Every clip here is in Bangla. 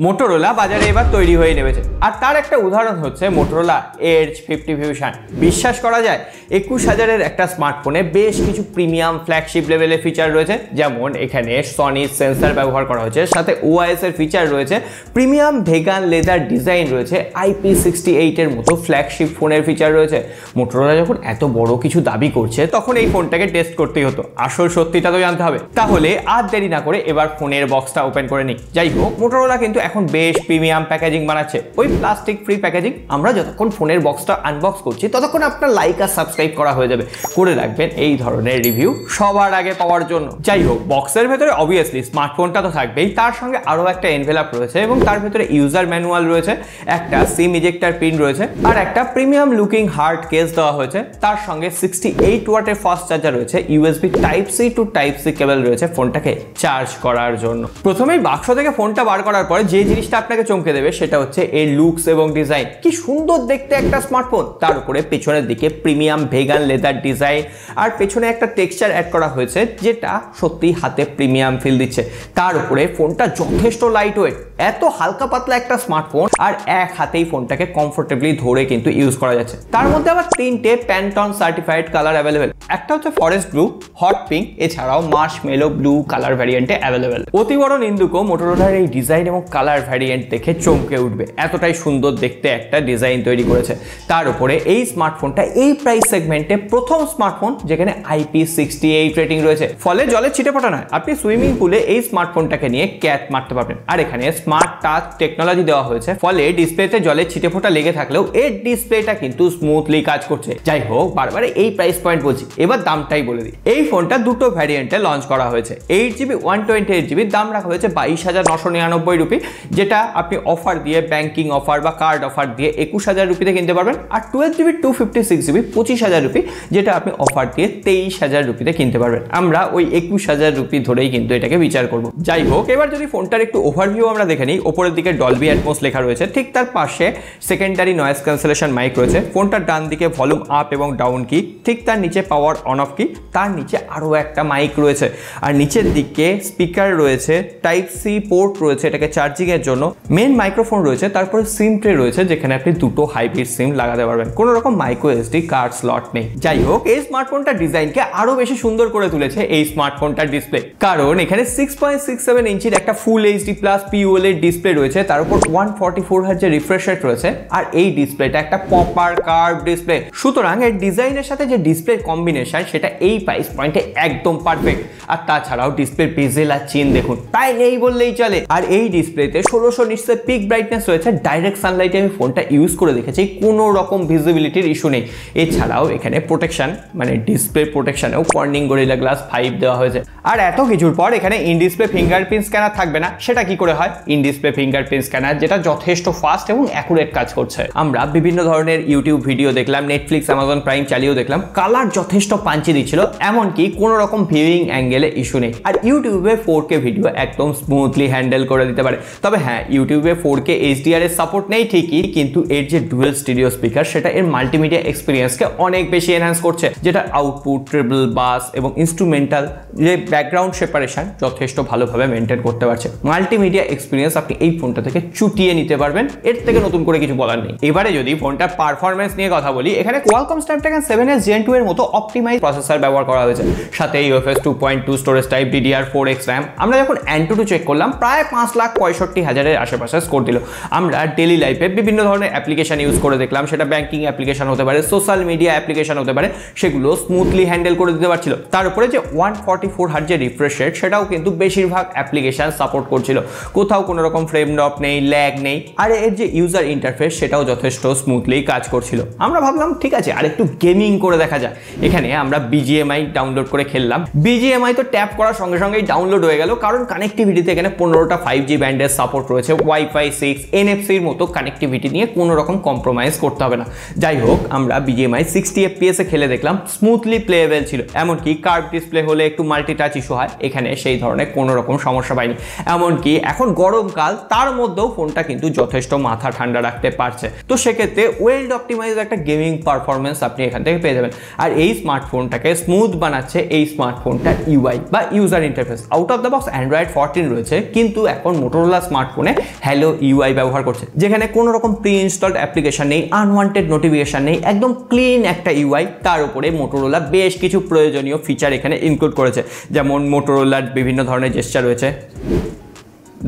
মোটোরোলা বাজারে এবার তৈরি হয়ে নেমেছে, আর তার একটা উদাহরণ হচ্ছে মোটোরোলা এজ 50 ফিউশন। বিশ্বাস করা যায় 21,000-এর একটা স্মার্টফোনে বেশ কিছু প্রিমিয়াম ফ্ল্যাগশিপ লেভেলের ফিচার রয়েছে, যেমন এখানে সনির সেন্সর ব্যবহার করা হয়েছে, সাথে ওআইএস এর ফিচার রয়েছে, প্রিমিয়াম ভেগান লেদার ডিজাইন রয়েছে, IP68 এর মতো ফ্ল্যাগশিপ ফোনের ফিচার রয়েছে। মোটোরোলা যখন এত বড় কিছু দাবি করছে তখন এই ফোনটাকে টেস্ট করতেই হতো, আসল সত্যিটা তো জানতে হবে। তাহলে আর দেরি না করে এবার ফোনের বক্সটা ওপেন করে নিই। যাই হোক, মোটোরোলা কিন্তু এখন বেশ প্রিমিয়াম প্যাকেজিং বানাচ্ছে, ওই প্লাস্টিক ফ্রি প্যাকেজিং। আমরা যতক্ষণ ফোনের বক্সটা আনবক্স করছি ততক্ষণ আপনার লাইক আর সাবস্ক্রাইব করা হয়ে যাবে, করে রাখবেন এই ধরনের রিভিউ সবার আগে পাওয়ার জন্য। যাই হোক, বক্সের ভেতরে অবভিয়াসলি স্মার্টফোনটা তো থাকবেই, তার সঙ্গে আরও একটা এনভেলপ রয়েছে এবং তার ভেতরে ইউজার ম্যানুয়াল রয়েছে, একটা সিম ইজেক্টার পিন রয়েছে, আর একটা প্রিমিয়াম লুকিং হার্ড কেস দেওয়া হয়েছে। তার সঙ্গে 68 ওয়াটের ফাস্ট চার্জার রয়েছে, USB type C to type C cable রয়েছে ফোনটাকে চার্জ করার জন্য। প্রথমেই বাক্স থেকে ফোনটা বার করার পরে যে জিনিসটা আপনাকে চমকে দেবে সেটা হচ্ছে এর লুকস এবং ডিজাইন। কি সুন্দর দেখতে একটা স্মার্টফোন, তার উপরে পেছনের দিকে প্রিমিয়াম ভেগান লেদার ডিজাইন, আর পেছনে একটা টেক্সচার অ্যাড করা হয়েছে যেটা সত্যি হাতে প্রিমিয়াম ফিল দিচ্ছে। তার উপরে ফোনটা যথেষ্ট লাইট ওয়েট, এত হালকা পাতলা একটা স্মার্টফোন, আর এক হাতেই ফোনটাকে কমফোর্টেবলি ধরে কিন্তু ইউজ করা যাচ্ছে। তার মধ্যে আবার 3টে প্যান্টন সার্টিফাইড কালার অ্যাভেলেবেল, একটা হচ্ছে ফরেস্ট ব্লু, হট পিঙ্ক, এছাড়াও মার্শমেলো ব্লু কালার ভ্যারিয়েন্টে অ্যাভেলেবেল। অতি বড় নিন্দুকও মোটোরোলার এই ডিজাইন এবং কালার ভ্যারিয়েন্ট দেখে চমকে উঠবে, এতটাই সুন্দর দেখতে একটা ডিজাইন তৈরি করেছে। তার উপরে এই স্মার্টফোনটা এই প্রাইস সেগমেন্টে প্রথম স্মার্টফোন যেখানে IP68 রেটিং রয়েছে, ফলে জলের ছিটেফোঁটা নয়, আপনি সুইমিং পুলে এই স্মার্টফোনটাকে নিয়ে ক্যাচ মারতে পারবেন। আর এখানে স্মার্ট টাচ টেকনোলজি দেওয়া হয়েছে, ফলে ডিসপ্লেতে জলের ছিটেফোঁটা লেগে থাকলেও এর ডিসপ্লেটা কিন্তু স্মুথলি কাজ করছে। যাই হোক, বারবার এই প্রাইস পয়েন্ট বলছি, এবার দামটাই বলে দিই। এই ফোনটা দুটো ভ্যারিয়েন্টে লঞ্চ করা হয়েছে। 8GB 128GB দাম রাখা হয়েছে 22,999 রুপি, যেটা আপনি অফার দিয়ে, ব্যাংকিং অফার বা কার্ড অফার দিয়ে 21,000 রুপিতে কিনতে পারবেন। আর 12GB 256GB 25,000 রুপি, যেটা আপনি অফার দিয়ে 23,000 রুপিতে কিনতে পারবেন। আমরা ওই 21,000 রুপি ধরেই কিন্তু এটাকে বিচার করব। যাই হোক, এবার যদি ফোনটার একটু ওভারভিউ আমরা দেখে নিই, ওপরের দিকে ডলবি অ্যাটমস লেখা রয়েছে, ঠিক তার পাশে সেকেন্ডারি নয়েজ ক্যান্সেলেশন মাইক রয়েছে, ফোনটার ডান দিকে ভলিউম আপ এবং ডাউন কি, ঠিক তার নিচে পাওয়ার অন অফ কি, তার নিচে আরও একটা মাইক রয়েছে, আর নিচের দিকে স্পিকার রয়েছে, টাইপ সি পোর্ট রয়েছে এটাকে চার্জিং এর জন্য, মেন মাইক্রোফোন রয়েছে, তারপরে সিম ট্রে রয়েছে যেখানে আপনি দুটো হাইব্রিড সিম লাগাতে পারবেন, কোনো রকম মাইক্রো এসডি কার্ড স্লট নেই। যাই হোক, এই স্মার্টফোনটার ডিজাইনকে আরো বেশি সুন্দর করে তুলেছে এই স্মার্টফোনটার ডিসপ্লে, কারণ এখানে 6.67 ইঞ্চির একটা full HD plus POLED display রয়েছে, তার উপর 144 হার্টজের রিফ্রেশ রেট রয়েছে, আর এই ডিসপ্লেটা একটা পপার কার্ভ ডিসপ্লে। সুতরাং এর ডিজাইনের সাথে যে ডিসপ্লের কম্বিনেশন সেটা এই প্রাইস পয়েন্টে একদম পারফেক্ট। আর তাছাড়াও ডিসপ্লের বেজেল আর চেন দেখুন, তাই নেই বললেই চলে। আর এই ডিসপ্লেতে 1600 নিটসের পিক ব্রাইটনেস রয়েছে, ডাইরেক্ট সানলাইটে আমি ফোনটা ইউজ করে দেখেছি, কোনো রকম ভিজিবিলিটির ইস্যু নেই। এছাড়াও এখানে প্রোটেকশন, মানে ডিসপ্লে প্রোটেকশনেও কর্নিং গরিলা গ্লাস 5 দেওয়া হয়েছে। আর এত কিছুর পর এখানে ইন ডিসপ্লে ফিঙ্গারপ্রিন্ট স্ক্যানার থাকবে না, সেটা কি করে হয়? ইন ডিসপ্লে ফিঙ্গারপ্রিন্ট স্ক্যানার যেটা যথেষ্ট ফাস্ট এবং অ্যাকুরেট কাজ করছে। আমরা বিভিন্ন ধরনের ইউটিউব ভিডিও দেখলাম, নেটফ্লিক্স, অ্যামাজন প্রাইম চালিয়েও দেখলাম, কালার যথেষ্ট পাঞ্চি দিচ্ছিল, এমনকি কোনো রকম ভিউইং অ্যাঙ্গেলে ইস্যু নেই। আর ইউটিউবে 4K ভিডিও একদম স্মুথলি হ্যান্ডেল করে দিতে পারে। তবে হ্যাঁ, ইউটিউবে 4K HDR এর সাপোর্ট নেই ঠিকই, কিন্তু এর যে ডুয়েল স্টিরিও স্পিকার সেটা এর মাল্টিমিডিয়া এক্সপিরিয়েন্সকে অনেক বেশি এনহ্যান্স করছে, যেটা আউটপুট, ট্রিবল, বাস এবং ইনস্ট্রুমেন্টাল যে ব্যাকগ্রাউন্ড সেপারেশন যথেষ্ট ভালোভাবে মেনটেন করতে পারছে। মাল্টিমিডিয়া এক্সপিরিয়েন্স আপনি এই ফোনটা থেকে চুটিয়ে নিতে পারবেন, এর থেকে নতুন করে কিছু বলার নেই। এবারে যদি ফোনটার পারফরমেন্স নিয়ে কথা বলি, এখানে কোয়ালকম স্ন্যাপড্রাগন 7S Gen 2 এর মতো অপটিমাইজ প্রসেসর ব্যবহার করা হয়েছে, সাথে UFS 2.2 storage type, DDR4X RAM। আমরা যখন AnTuTu চেক করলাম প্রায় 5,65,000-এর আশেপাশে স্কোর দিল। আমরা ডেলি লাইফে বিভিন্ন ধরনের অ্যাপ্লিকেশন ইউজ করে দেখলাম, সেটা ব্যাংকিং অ্যাপ্লিকেশন হতে পারে, সোশ্যাল মিডিয়া অ্যাপ্লিকেশন হতে পারে, সেগুলো স্মুথলি হ্যান্ডেল করে দিতে পারছিল। তার উপরে যে 144 হার্টজের রিফ্রেশ রেট সেটাও কিন্তু বেশিরভাগ অ্যাপ্লিকেশন সাপোর্ট করছিল, কোথাও কোনো রকম ফ্রেম ড্রপ নেই, ল্যাগ নেই, আর এর যে ইউজার ইন্টারফেস সেটাও যথেষ্ট স্মুথলি কাজ করছিল। আমরা ভাবলাম ঠিক আছে, আর একটু গেমিং করে দেখা যায়। এখানে আমরা BGMI ডাউনলোড করে খেললাম, BGMI তো ট্যাপ করার সঙ্গে সঙ্গেই ডাউনলোড হয়ে গেল, কারণ কানেক্টিভিটিতে এখানে 15টা 5G ব্যান্ডের সাপোর্ট রয়েছে, Wi-Fi 6, NFC-র মতো কানেক্টিভিটি নিয়ে কোনো রকম কম্প্রোমাইজ করতে হবে না। যাই হোক, আমরা BGMI 60 FPS এ খেলে দেখলাম, স্মুথলি প্লেয়েবল ছিল। এমনকি কার্ভ ডিসপ্লে হলে একটু মাল্টিটাচ ইস্যু হয়, এখানে সেই ধরনের কোনো রকম সমস্যা পাইনি। এমনকি এখন গরম গরমকাল তার মধ্যেও ফোনটা কিন্তু যথেষ্ট মাথা ঠান্ডা রাখতে পারছে। তো সেক্ষেত্রে ওয়েল অপটিমাইজ একটা গেমিং পারফরমেন্স আপনি এখান থেকে পেয়ে যাবেন। আর এই স্মার্টফোনটাকে স্মুথ বানাচ্ছে এই স্মার্টফোনটা ইউআই বা user interface. Out of the box Android 14 রয়েছে, কিন্তু এখন মোটোরোলা স্মার্টফোনে হ্যালো ইউআই ব্যবহার করছে, যেখানে কোনো রকম প্রি ইনস্টলড অ্যাপ্লিকেশন নেই, আনওয়ান্টেড নোটিফিকেশন নেই, একদম ক্লিন একটা ইউআই। তার উপরে মোটোরোলা বেশ কিছু প্রয়োজনীয় ফিচার এখানে ইনক্লুড করেছে, যেমন মোটোরোলার বিভিন্ন ধরনের জেস্চার রয়েছে,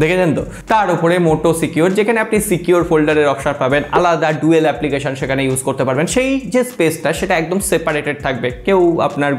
দেখেছেন তো। তার উপরে মোটো সিকিউর, যেখানে আপনি সিকিউর ফোল্ডারের অপশন পাবেন, আলাদা ডুয়েল অ্যাপ্লিকেশন সেখানে ইউজ করতে পারবেন। সেই যে স্পেসটা সেটা একদম সেপারেটেড থাকবে, কেউ আপনার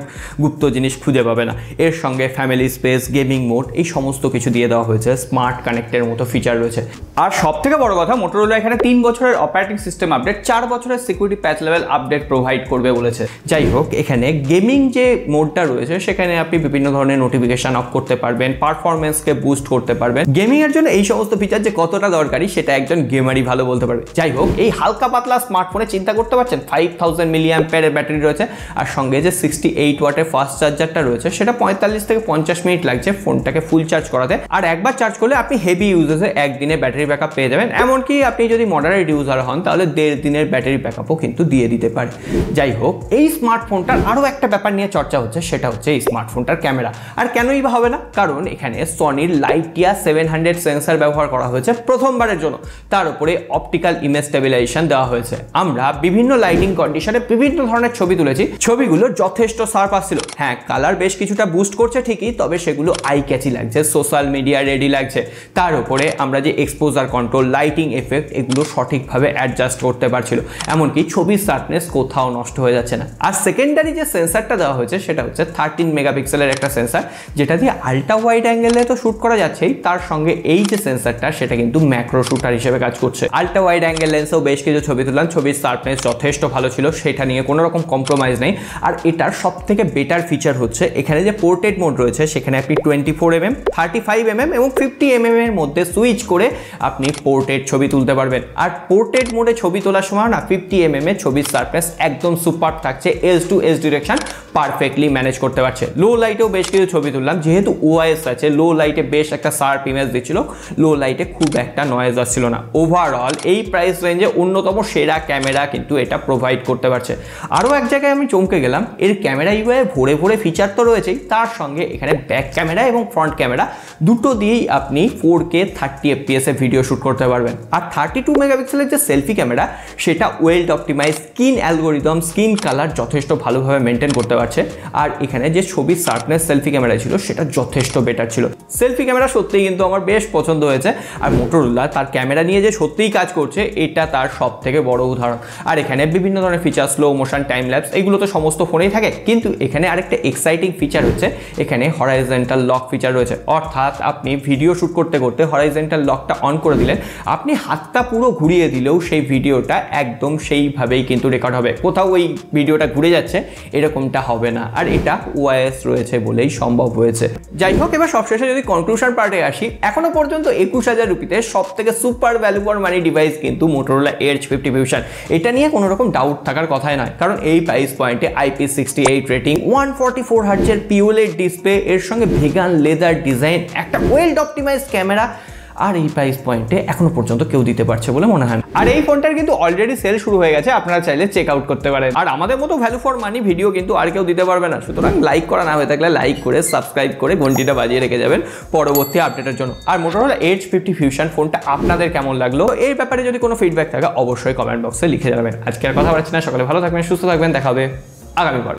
গুপ্ত জিনিস খুঁজে পাবে না। এর সঙ্গে ফ্যামিলি স্পেস, গেমিং মোড, এই সমস্ত কিছু দিয়ে দেওয়া হয়েছে। স্মার্ট কানেক্টের মতো ফিচার রয়েছে। আর সব থেকে বড় কথা, মোটোরোলা এখানে 3 বছরের অপারেটিং সিস্টেম আপডেট, 4 বছরের সিকিউরিটি প্যাচ লেভেল আপডেট প্রোভাইড করবে বলেছে। যাই হোক, এখানে গেমিং যে মোডটা রয়েছে সেখানে আপনি বিভিন্ন ধরনের নোটিফিকেশন অফ করতে পারবেন, পারফরমেন্সকে বুস্ট করতে পারবেন। গেমিং এর জন্য এই সমস্ত ফিচার যে কতটা দরকারি সেটা একজন গেমারই ভালো বলতে পারবে। যাই হোক, এই হালকা পাতলা স্মার্টফোনে চিন্তা করতে পারছেন 5000 মিলিঅ্যাম্পিয়ারের ব্যাটারি রয়েছে, আর সঙ্গে যে 68 ওয়াটের ফাস্ট চার্জারটা রয়েছে সেটা 45 থেকে 50 মিনিট লাগছে ফোনটাকে ফুল চার্জ করাতে। আর একবার চার্জ করলে আপনি হেভি ইউজেসে একদিনে ব্যাটারি ব্যাকআপ পেয়ে যাবেন। এমনকি আপনি যদি মডারেট ইউজার হন তাহলে 1.5 দিনের ব্যাটারি ব্যাকআপও কিন্তু দিয়ে দিতে পারে। যাই হোক, এই স্মার্টফোনটার আরও একটা ব্যাপার নিয়ে চর্চা হচ্ছে, সেটা হচ্ছে এই স্মার্টফোনটার ক্যামেরা। আর কেনই বা হবে না, কারণ এখানে সনির লাইটিয়া 700 সেন্সর ব্যবহার করা হয়েছে প্রথমবারের জন্য। তার উপরে অপটিক্যাল ইমেজ স্টেবিলাইজেশন দেওয়া হয়েছে। আমরা বিভিন্ন লাইটিং কন্ডিশনে বিভিন্ন ধরনের ছবি তুলেছি, ছবিগুলো যথেষ্ট শার্প আসছিল। হ্যাঁ, কালার বেশ কিছুটা বুস্ট করছে ঠিকই, তবে সেগুলো আই ক্যাচি লাগছে, সোশ্যাল মিডিয়া রেডি লাগছে। তার উপরে আমরা যে এক্সপোজার কন্ট্রোল, লাইটিং এফেক্ট, এগুলো সঠিকভাবে অ্যাডজাস্ট করতে পারছিল। এমনকি ছবির শার্পনেস কোথাও নষ্ট হয়ে যাচ্ছে না। আর সেকেন্ডারি যে সেন্সারটা দেওয়া হয়েছে সেটা হচ্ছে 13 মেগাপিক্সেলের একটা সেন্সার, যেটা দিয়ে আল্ট্রা ওয়াইড অ্যাঙ্গেলে তো শ্যুট করা যাচ্ছেই, তার সঙ্গে এই যে সেন্সারটা সেটা কিন্তু ম্যাক্রো শুটার হিসেবে কাজ করছে। আল্ট্রা ওয়াইড অ্যাঙ্গেল লেন্সেও বেশ কিছু ছবি তুললাম, ছবির শার্পনেস যথেষ্ট ভালো ছিল, সেটা নিয়ে কোনো রকম কম্প্রোমাইজ নেই। আর এটার সব থেকে বেটার ফিচার হচ্ছে এখানে যে পোর্ট্রেট মোড রয়েছে, সেখানে আপনি 24mm, 35mm এবং 50mm এর মধ্যে সুইচ করে আপনি পোর্ট্রেট ছবি তুলতে পারবেন। আর পোর্ট্রেট মোডে ছবি তোলার সময় না 50mm এর ছবির শার্পনেস একদম সুপার থাকছে, edge to edge direction perfectly manage করতে পারছে। লো লাইটেও বেশ কিছু ছবি তুললাম, যেহেতু ওআইএস আছে, লো লাইটে বেশ একটা শার্প ইমেজ দিচ্ছিল, লো লাইটে খুব একটা নয়েজ আসছিল না। ওভারঅল এই প্রাইস রেঞ্জে অন্যতম সেরা ক্যামেরা কিন্তু এটা প্রোভাইড করতে পারছে। আরও এক জায়গায় আমি চমকে গেলাম, এর ক্যামেরা ইউআই ভরে ভরে ফিচার তো রয়েছেই, তার সঙ্গে এখানে ব্যাক ক্যামেরা এবং ফ্রন্ট ক্যামেরা দুটো দিয়েই আপনি 4K 30 FPS এ ভিডিও শ্যুট করতে পারবেন। আর 32 মেগাপিক্সেলের যে সেলফি ক্যামেরা, সেটা well optimise skin algorithm, skin colour যথেষ্ট ভালোভাবে মেনটেন করতে পারছে। আর এখানে যে ছবির শার্পনেস সেলফি ক্যামেরা ছিল সেটা যথেষ্ট বেটার ছিল। সেলফি ক্যামেরা সত্যিই কিন্তু আমার বেশ পছন্দ হয়েছে। আর মোটোরোলা তার ক্যামেরা নিয়ে যে সত্যিই কাজ করছে, এটা তার সব থেকে বড় উদাহরণ। আর এখানে বিভিন্ন ধরনের feature, slow motion, time lapse, এগুলো তো সমস্ত ফোনেই থাকে, কিন্তু এখানে আরেকটা এক্সাইটিং ফিচার হচ্ছে এখানে হরাইজন্টাল লক ফিচার রয়েছে। অর্থাৎ আপনি ভিডিও শ্যুট করতে করতে হরাইজন্টাল লকটা অন করে দিলেন, আপনি হাতটা পুরো ঘুরিয়ে দিলেও সেই ভিডিওটা একদম সেইভাবেই কিন্তু রেকর্ড হবে, কোথাও ওই ভিডিওটা ঘুরে যাচ্ছে এরকমটা হবে না। আর এটা ওআইএস রয়েছে বলেই সম্ভব হয়েছে। যাই হোক, এবার সবশেষে যদি কনক্লুশন পার্টে আসি, এখনো পর্যন্ত 21,000 রুপিতে সব থেকে super value for money device কিন্তু মোটোরোলা এজ 50 ফিউশন। এটা নিয়ে কোনো রকম ডাউট থাকার কথাই নয়, কারণ এই প্রাইস পয়েন্টে IP68 রেটিং, 144 হার্টজের পিওলেড ডিসপ্লে, এর সঙ্গে ভেগান লেদার ডিজাইন, একটা ওয়েল অপটিমাইজড ক্যামেরা, আর এই প্রাইস পয়েন্টে এখনো পর্যন্ত কেউ দিতে পারছে বলে মনে হয়। আর এই ফোনটার কিন্তু অলরেডি সেল শুরু হয়ে গেছে, আপনারা চাইলে চেক আউট করতে পারেন। আর আমাদের মতো ভ্যালু ফর মানি ভিডিও কিন্তু আর কেউ দিতে পারবে না, সুতরাং লাইক করা না হয়ে থাকলে লাইক করে সাবস্ক্রাইব করে ঘন্টিটা বাজিয়ে রেখে যাবেন পরবর্তী আপডেটের জন্য। আর মোটোরোলা এজ 50 ফিউশন ফোনটা আপনাদের কেমন লাগলো, এই ব্যাপারে যদি কোনো ফিডব্যাক থাকে অবশ্যই কমেন্ট বক্সে লিখে যাবেন। আজকে আর কথা বলছি না, সকালে ভালো থাকবেন, সুস্থ থাকবেন, দেখা হবে আগামীবার।